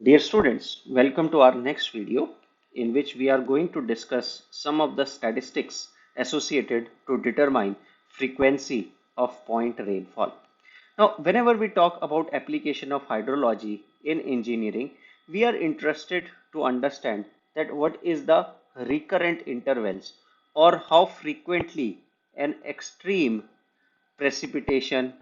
Dear students, welcome to our next video in which we are going to discuss some of the statistics associated to determine frequency of point rainfall. Now, whenever we talk about application of hydrology in engineering, we are interested to understand that what is the recurrent intervals or how frequently an extreme precipitation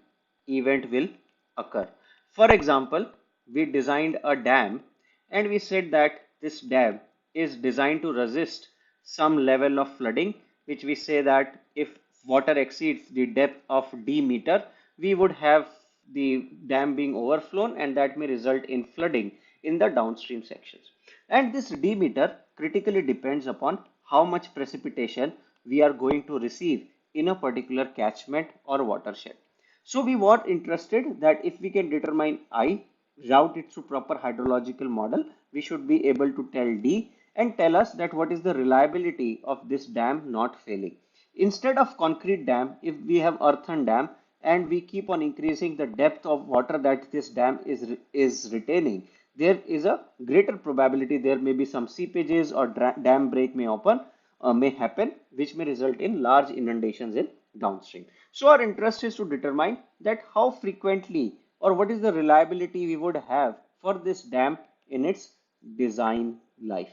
event will occur. For example, we designed a dam and we said that this dam is designed to resist some level of flooding, which we say that if water exceeds the depth of d meter, we would have the dam being overflown and that may result in flooding in the downstream sections. And this d meter critically depends upon how much precipitation we are going to receive in a particular catchment or watershed. So we were interested that if we can determine I, route it through proper hydrological model, we should be able to tell D and tell us that what is the reliability of this dam not failing. Instead of concrete dam, if we have earthen dam and we keep on increasing the depth of water that this dam is retaining, there is a greater probability there may be some seepages or dam break may happen, which may result in large inundations in downstream. So our interest is to determine that how frequently or what is the reliability we would have for this dam in its design life.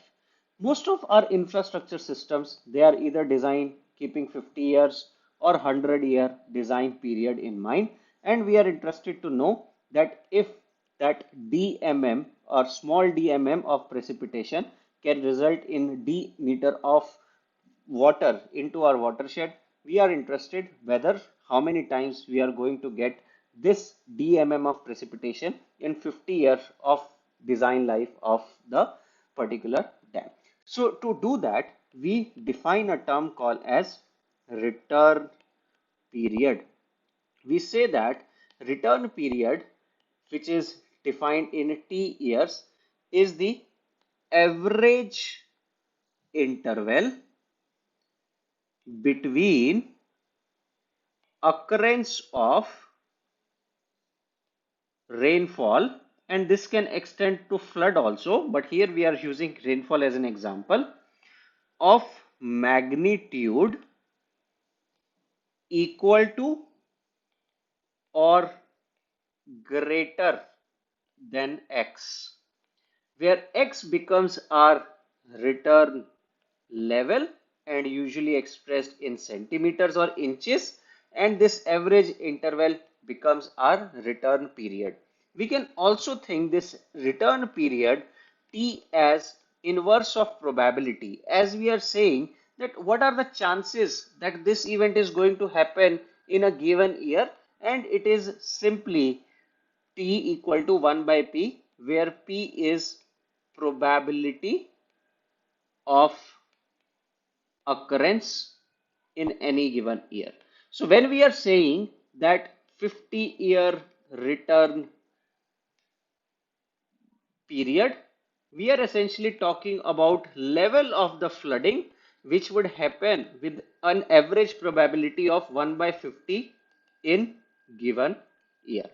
Most of our infrastructure systems, they are either designed keeping 50 years or 100-year design period in mind. And we are interested to know that if that dmm or small dmm of precipitation can result in d meter of water into our watershed, we are interested whether how many times we are going to get this dmm of precipitation in 50 years of design life of the particular dam. So to do that, we define a term called as return period. We say that return period, which is defined in T years, is the average interval between occurrence of rainfall, and this can extend to flood also, but here we are using rainfall as an example, of magnitude equal to or greater than x, where x becomes our return level and usually expressed in centimeters or inches, and this average interval becomes our return period. We can also think this return period t as inverse of probability, as we are saying that what are the chances that this event is going to happen in a given year, and it is simply t equal to 1 by p, where p is probability of occurrence in any given year. So when we are saying that 50-year return period, we are essentially talking about level of the flooding which would happen with an average probability of 1 by 50 in given year.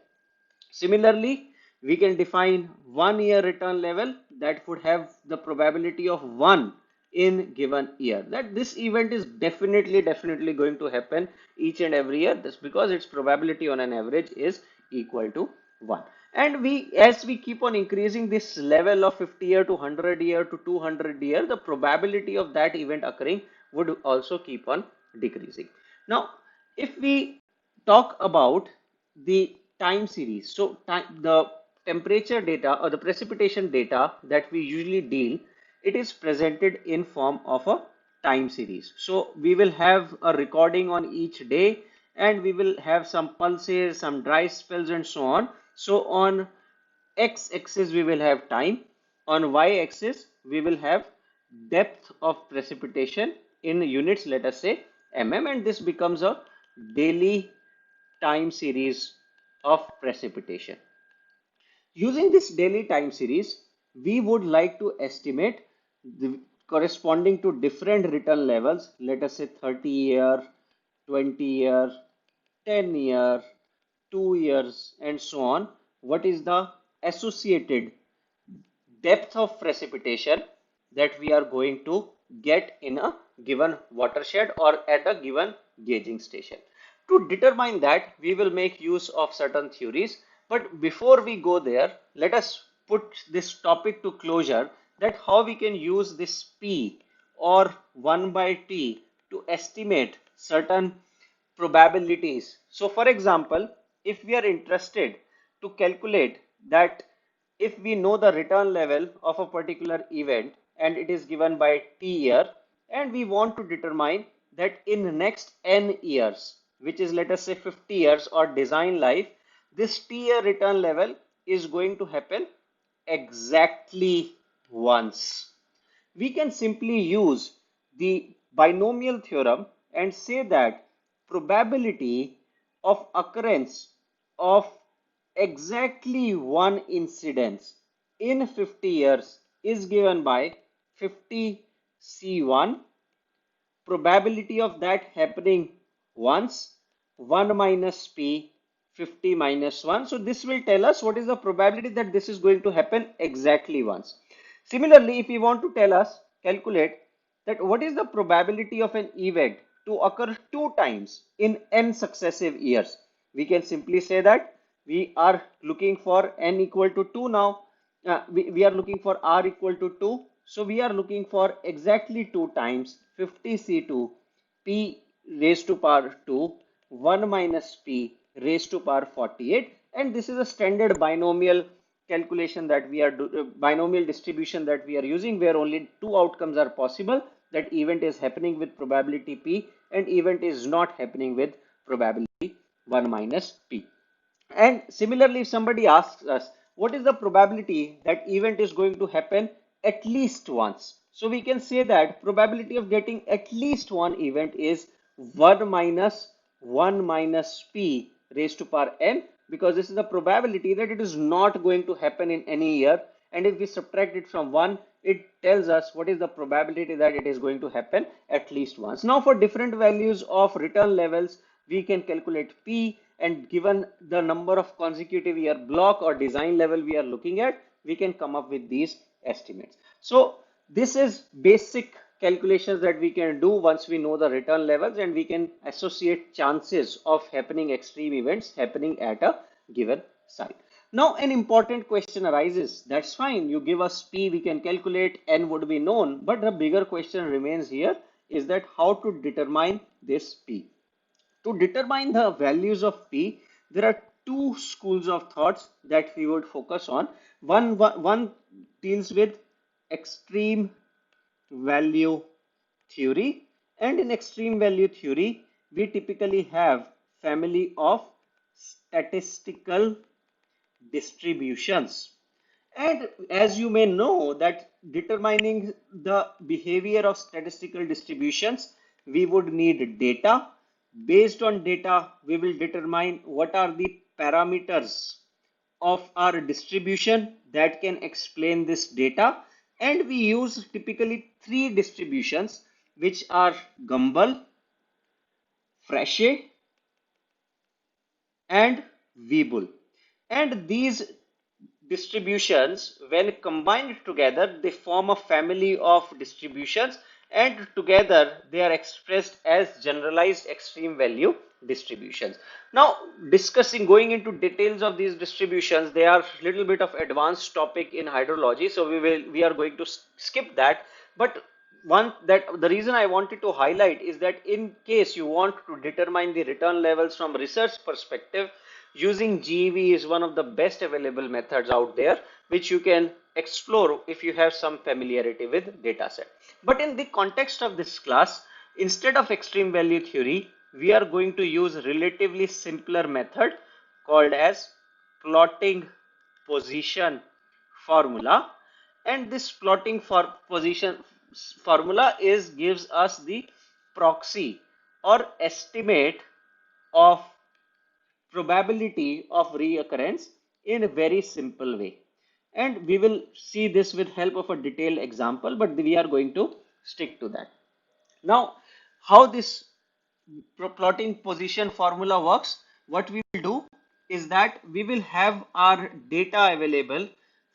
Similarly, we can define 1 year return level that would have the probability of 1 in given year, that this event is definitely going to happen each and every year. This because its probability on an average is equal to 1. And we, as we keep on increasing this level of 50-year to 100-year to 200-year, the probability of that event occurring would also keep on decreasing. Now, if we talk about the time series, so the temperature data or the precipitation data that we usually deal, it is presented in form of a time series. So we will have a recording on each day, and we will have some pulses, some dry spells, and so on. So on x-axis we will have time, on y-axis we will have depth of precipitation in units, let us say mm, and this becomes a daily time series of precipitation. Using this daily time series, we would like to estimate the corresponding to different return levels, let us say 30-year, 20-year, 10-year, 2 years, and so on. What is the associated depth of precipitation that we are going to get in a given watershed or at a given gauging station. To determine that, we will make use of certain theories. But before we go there, let us put this topic to closure, that how we can use this P or 1 by T to estimate certain probabilities. So for example, if we are interested to calculate that if we know the return level of a particular event and it is given by T year, and we want to determine that in next n years, which is let us say 50 years or design life, this T year return level is going to happen exactly once. We can simply use the binomial theorem and say that probability of occurrence of exactly one incidence in 50 years is given by 50 C1, probability of that happening once, 1 minus P, 50 minus 1. So this will tell us what is the probability that this is going to happen exactly once. Similarly, if we want to calculate that what is the probability of an event to occur two times in n successive years, we can simply say that we are looking for n equal to 2 now. We are looking for r equal to 2. So we are looking for exactly 2 times 50C2 p raised to power 2, 1 minus p raised to power 48. And this is a standard binomial calculation that we are binomial distribution that we are using, where only two outcomes are possible, that event is happening with probability p and event is not happening with probability 1 minus p. And similarly, if somebody asks us what is the probability that event is going to happen at least once, so we can say that probability of getting at least one event is 1 minus 1 minus p raised to power n, because this is the probability that it is not going to happen in any year. And if we subtract it from 1, it tells us what is the probability that it is going to happen at least once. Now for different values of return levels, we can calculate P, and given the number of consecutive year block or design level we are looking at, we can come up with these estimates. So this is basic calculations that we can do once we know the return levels, and we can associate chances of happening extreme events happening at a given site. Now an important question arises. That's fine, you give us P, we can calculate, N would be known, but the bigger question remains here is that how to determine this P. To determine the values of P, there are two schools of thoughts that we would focus on. One deals with extreme value theory, and in extreme value theory, we typically have family of statistical distributions. And as you may know that determining the behavior of statistical distributions, we would need data. Based on data, we will determine what are the parameters of our distribution that can explain this data. And we use typically three distributions, which are Gumbel, Frechet, and Weibull. And these distributions, when combined together, they form a family of distributions, and together they are expressed as generalized extreme value distributions. Now going into details of these distributions, they are a little bit of advanced topic in hydrology, so we are going to skip that. But the reason I wanted to highlight is that in case you want to determine the return levels from research perspective, using GEV is one of the best available methods out there, which you can explore if you have some familiarity with dataset. But in the context of this class, instead of extreme value theory, we are going to use relatively simpler method called as plotting position formula. And this plotting for position formula gives us the proxy or estimate of probability of reoccurrence in a very simple way. And we will see this with help of a detailed example, but we are going to stick to that. Now, how this plotting position formula works, what we will do is that we will have our data available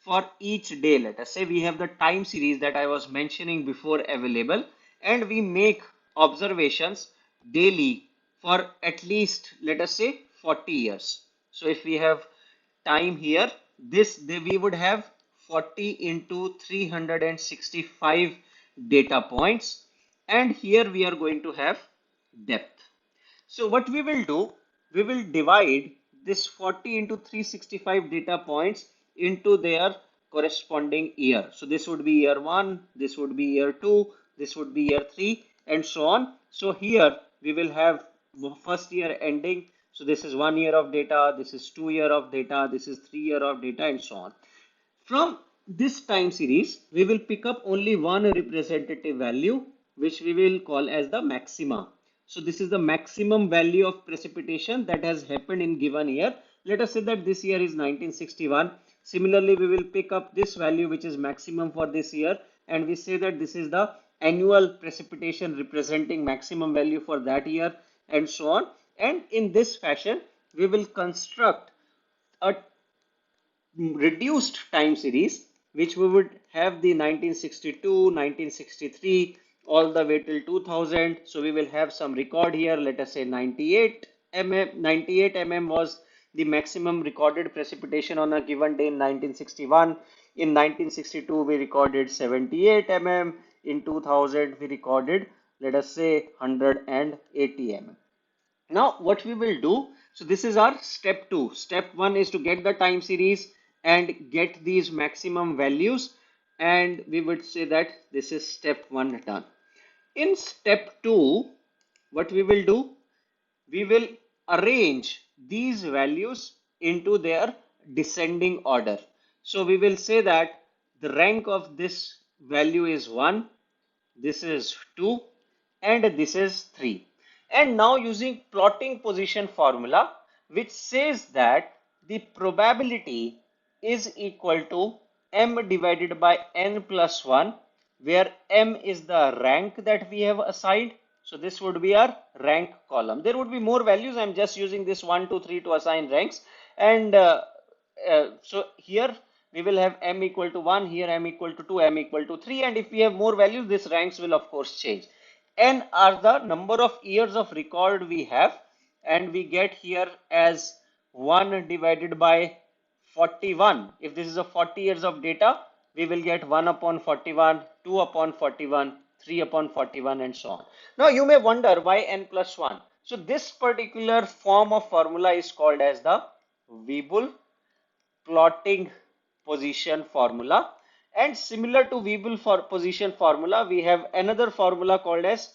for each day. Let us say we have the time series that I was mentioning before available, and we make observations daily for at least, let us say, 40 years. So if we have time here, we would have 40 into 365 data points, and here we are going to have depth. So what we will do, we will divide this 40 into 365 data points into their corresponding year. So this would be year 1, this would be year 2, this would be year 3, and so on. So here we will have first year ending. So this is 1 year of data, this is 2 year of data, this is 3 year of data, and so on. From this time series, we will pick up only one representative value, which we will call as the maxima. So this is the maximum value of precipitation that has happened in given year. Let us say that this year is 1961. Similarly, we will pick up this value, which is maximum for this year, and we say that this is the annual precipitation representing maximum value for that year, and so on. And in this fashion, we will construct a reduced time series, which we would have the 1962, 1963, all the way till 2000. So we will have some record here. Let us say 98 mm. 98 mm was the maximum recorded precipitation on a given day in 1961. In 1962, we recorded 78 mm. In 2000, we recorded, let us say, 180 mm. Now what we will do, so this is our step 2. Step 1 is to get the time series and get these maximum values, and we would say that this is step 1 done. In step 2, what we will do, we will arrange these values into their descending order. So we will say that the rank of this value is 1, this is 2, and this is 3. And now using plotting position formula, which says that the probability is equal to m divided by n plus 1, where m is the rank that we have assigned. So this would be our rank column. There would be more values. I'm just using this 1, 2, 3 to assign ranks. And so here we will have m equal to 1, here m equal to 2, m equal to 3, and if we have more values, this ranks will of course change. N are the number of years of record we have, and we get here as 1 divided by 41. If this is a 40 years of data, we will get 1 upon 41, 2 upon 41, 3 upon 41, and so on. Now you may wonder why n plus 1. So this particular form of formula is called as the Weibull plotting position formula, and similar to Weibull for position formula, we have another formula called as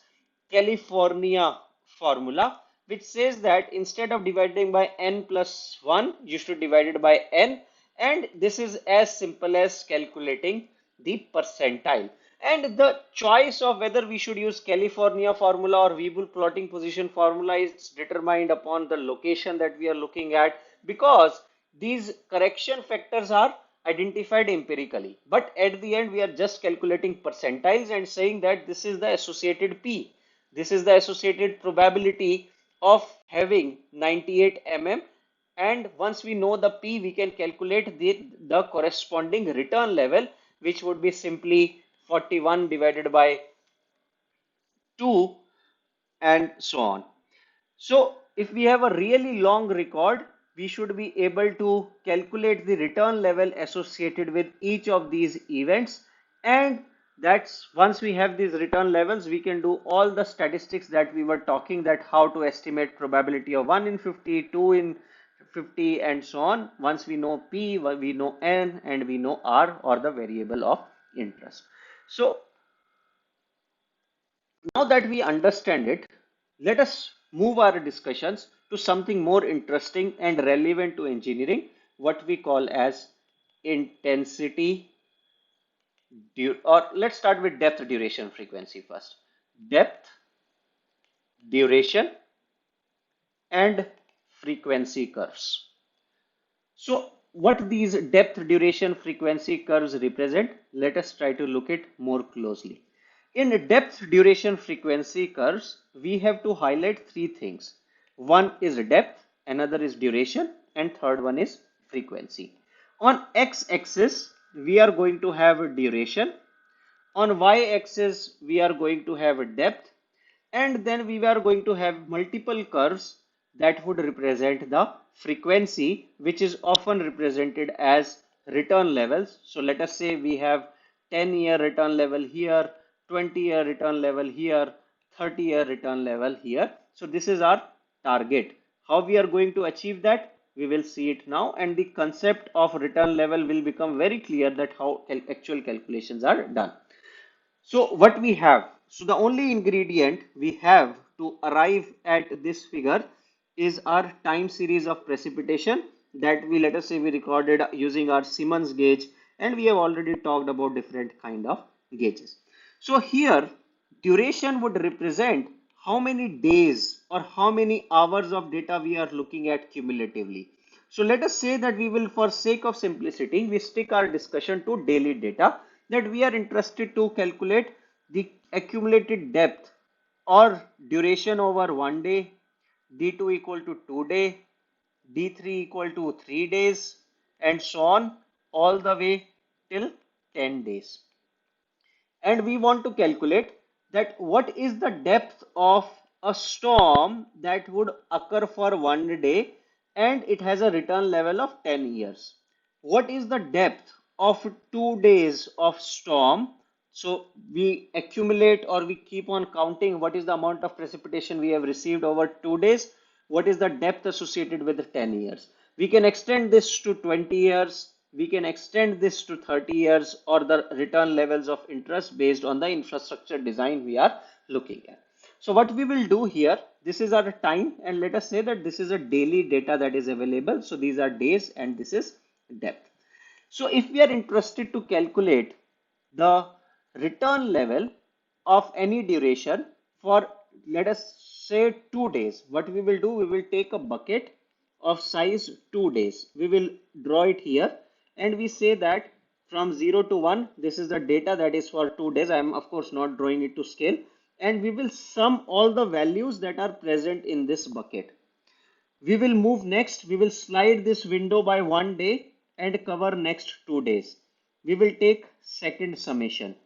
California formula, which says that instead of dividing by n plus 1, you should divide it by n, and this is as simple as calculating the percentile. And the choice of whether we should use California formula or Weibull plotting position formula is determined upon the location that we are looking at, because these correction factors are identified empirically, but at the end we are just calculating percentiles and saying that this is the associated P. This is the associated probability of having 98 mm, and once we know the P, we can calculate the corresponding return level, which would be simply 41 divided by 2, and so on. So if we have a really long record, we should be able to calculate the return level associated with each of these events, and that's once we have these return levels, we can do all the statistics that we were talking, that how to estimate probability of 1 in 50, 2 in 50, and so on. Once we know P, we know N, and we know R, or the variable of interest. So now that we understand it, let us move our discussions to something more interesting and relevant to engineering, what we call as intensity, or let's start with depth, duration, frequency first. Depth, duration, and frequency curves. So what these depth, duration, frequency curves represent, let us try to look at more closely. In depth, duration, frequency curves, we have to highlight three things. One is depth, another is duration, and third one is frequency. On x-axis, we are going to have duration. On y-axis, we are going to have depth, and then we are going to have multiple curves that would represent the frequency, which is often represented as return levels. So let us say we have 10-year return level here, 20-year return level here, 30-year return level here. So this is our target. How we are going to achieve that? We will see it now, and the concept of return level will become very clear that how actual calculations are done. So what we have, so the only ingredient we have to arrive at this figure is our time series of precipitation that we, let us say, we recorded using our Siemens gauge, and we have already talked about different kind of gauges. So here duration would represent how many days or how many hours of data we are looking at cumulatively. So let us say that we will, for sake of simplicity, we stick our discussion to daily data, that we are interested to calculate the accumulated depth or duration over 1 day, D2 equal to 2 day, D3 equal to 3 days, and so on all the way till 10 days. And we want to calculate that what is the depth of a storm that would occur for 1 day and it has a return level of 10 years. What is the depth of 2 days of storm? So we accumulate or we keep on counting what is the amount of precipitation we have received over 2 days. What is the depth associated with the 10 years? We can extend this to 20 years. We can extend this to 30 years or the return levels of interest based on the infrastructure design we are looking at. So what we will do here, this is our time, and let us say that this is a daily data that is available. So these are days and this is depth. So if we are interested to calculate the return level of any duration for, let us say, 2 days, what we will do, we will take a bucket of size 2 days. We will draw it here and we say that from 0 to 1, this is the data that is for 2 days. I am of course not drawing it to scale, and we will sum all the values that are present in this bucket. We will move next. We will slide this window by 1 day and cover next 2 days. We will take second summation.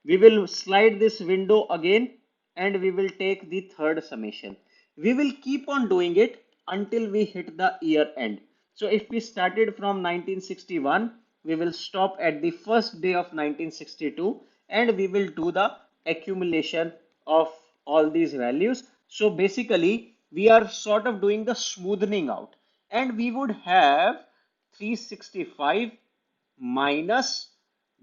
We will slide this window again and we will take the third summation. We will keep on doing it until we hit the year end. So if we started from 1961, we will stop at the first day of 1962 and we will do the accumulation of all these values. So basically we are sort of doing the smoothing out, and we would have 365 minus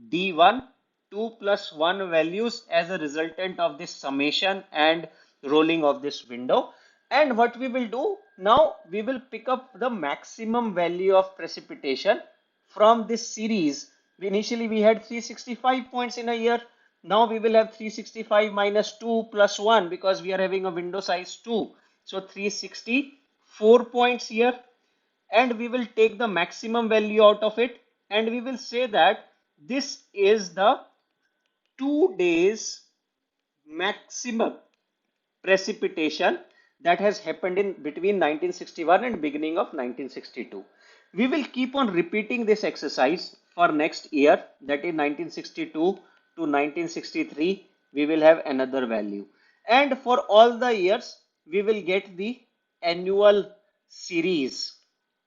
D1, 2 plus 1 values as a resultant of this summation and rolling of this window. And what we will do now, we will pick up the maximum value of precipitation from this series. Initially we had 365 points in a year. Now we will have 365 minus 2 plus 1 because we are having a window size 2. So 364 points here, and we will take the maximum value out of it and we will say that this is the 2 days maximum precipitation that has happened in between 1961 and beginning of 1962. We will keep on repeating this exercise for next year, that is 1962 to 1963. We will have another value, and for all the years we will get the annual series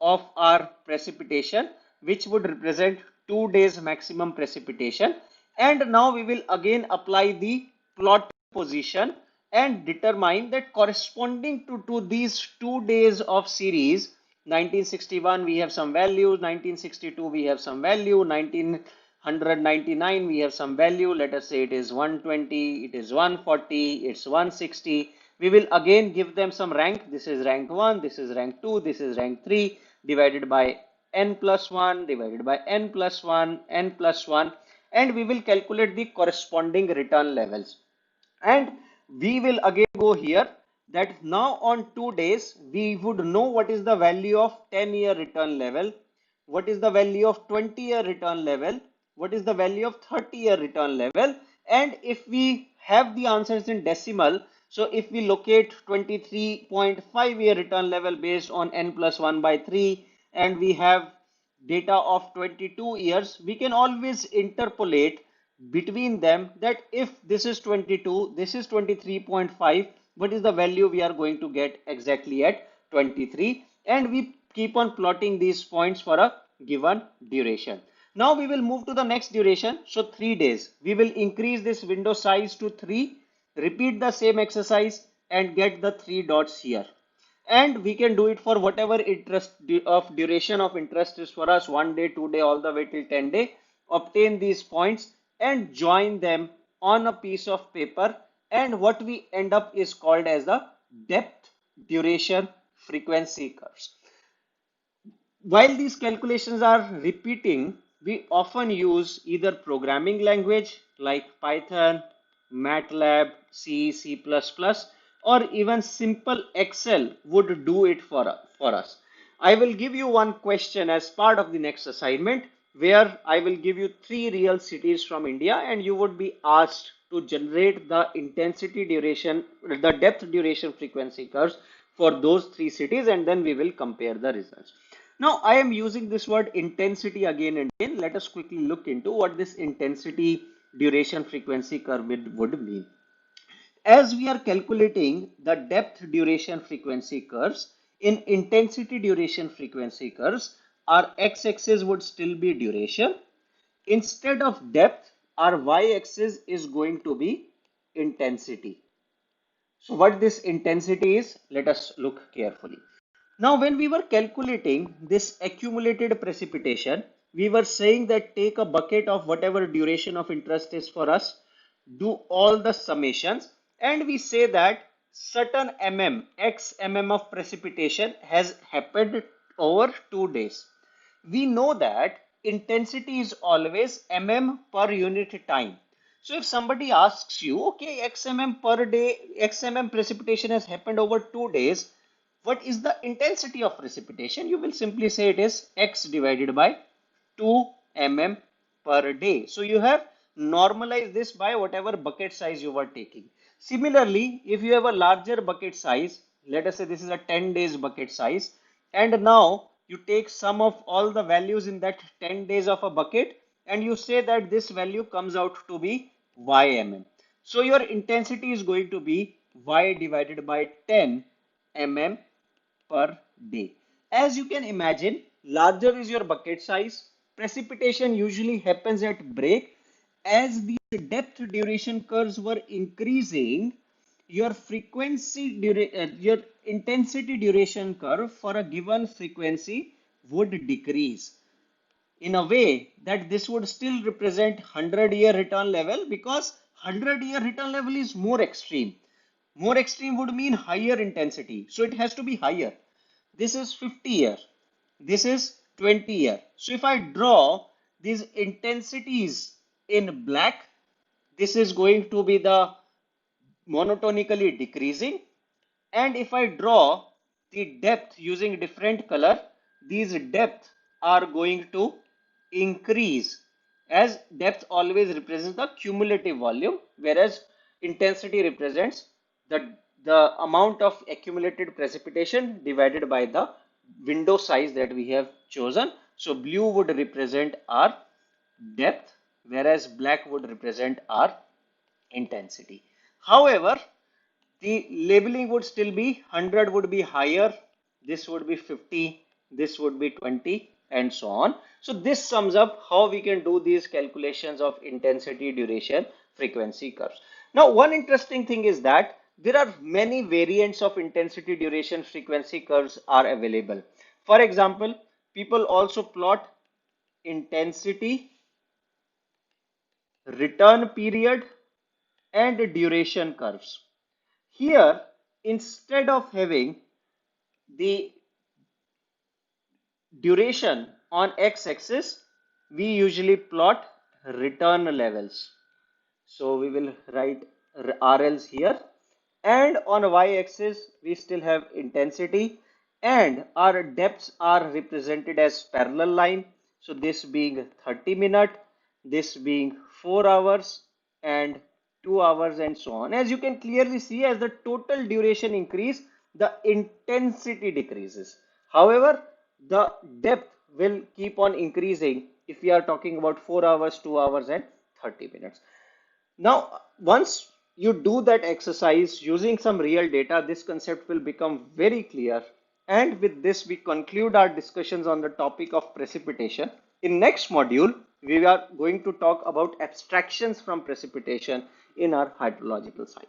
of our precipitation, which would represent 2 days maximum precipitation. And now we will again apply the plot position and determine that corresponding to these 2 days of series, 1961 we have some value, 1962 we have some value, 1999 we have some value, let us say it is 120, it is 140, it's 160. We will again give them some rank. This is rank 1, this is rank 2, this is rank 3, divided by n plus 1, divided by n plus 1, n plus 1, and we will calculate the corresponding return levels. And we will again go here that now on 2 days we would know what is the value of 10-year return level, what is the value of 20-year return level, what is the value of 30-year return level. And if we have the answers in decimal, so if we locate 23.5-year return level based on n plus 1 by 3, and we have data of 22 years, we can always interpolate between them that if this is 22, this is 23.5, what is the value we are going to get exactly at 23? And we keep on plotting these points for a given duration. Now we will move to the next duration. So 3 days. We will increase this window size to 3, repeat the same exercise and get the 3 dots here. And we can do it for whatever interest of duration of interest is for us, 1 day, 2 day, all the way till 10 day. Obtain these points and join them on a piece of paper, and what we end up is called as the depth duration frequency curves. While these calculations are repeating, we often use either programming language like Python, MATLAB, C, C++, or even simple Excel would do it for us. I will give you one question as part of the next assignment, where I will give you 3 real cities from India and you would be asked to generate the intensity duration, the depth duration frequency curves for those 3 cities, and then we will compare the results. Now I am using this word intensity again and again. Let us quickly look into what this intensity duration frequency curve would mean. As we are calculating the depth duration frequency curves, in intensity duration frequency curves, our x-axis would still be duration. Instead of depth, our y-axis is going to be intensity. So what this intensity is, let us look carefully. Now, when we were calculating this accumulated precipitation, we were saying that take a bucket of whatever duration of interest is for us, do all the summations, and we say that certain x mm of precipitation has happened over 2 days. We know that intensity is always mm per unit time. So if somebody asks you, okay, xmm per day, xmm precipitation has happened over 2 days, what is the intensity of precipitation? You will simply say it is x divided by 2 mm per day. So you have normalized this by whatever bucket size you were taking. Similarly, if you have a larger bucket size, let us say this is a 10 days bucket size, and now you take sum of all the values in that 10 days of a bucket and you say that this value comes out to be ym. So your intensity is going to be y divided by 10 mm per day. As you can imagine, larger is your bucket size. Precipitation usually happens at break. As the depth duration curves were increasing, your your intensity duration curve for a given frequency would decrease, in a way that this would still represent 100-year return level, because 100-year return level is more extreme. More extreme would mean higher intensity. So it has to be higher. This is 50 year. This is 20 year. So if I draw these intensities in black, this is going to be the monotonically decreasing. And if I draw the depth using different color, these depth are going to increase, as depth always represents the cumulative volume, whereas intensity represents the amount of accumulated precipitation divided by the window size that we have chosen. So blue would represent our depth, whereas black would represent our intensity. However, the labeling would still be 100 would be higher, this would be 50, this would be 20, and so on. So this sums up how we can do these calculations of intensity, duration, frequency curves. Now, one interesting thing is that there are many variants of intensity, duration, frequency curves are available. For example, people also plot intensity, return period, and duration curves. Here, instead of having the duration on x-axis, we usually plot return levels. So we will write RLs here, and on y-axis we still have intensity, and our depths are represented as parallel line. So this being 30 minute, this being 4 hours and 2 hours, and so on. As you can clearly see, as the total duration increase, the intensity decreases. However, the depth will keep on increasing if we are talking about 4 hours, 2 hours, and 30 minutes. Now, once you do that exercise using some real data, this concept will become very clear. And with this, we conclude our discussions on the topic of precipitation. In next module, we are going to talk about abstractions from precipitation in our hydrological science.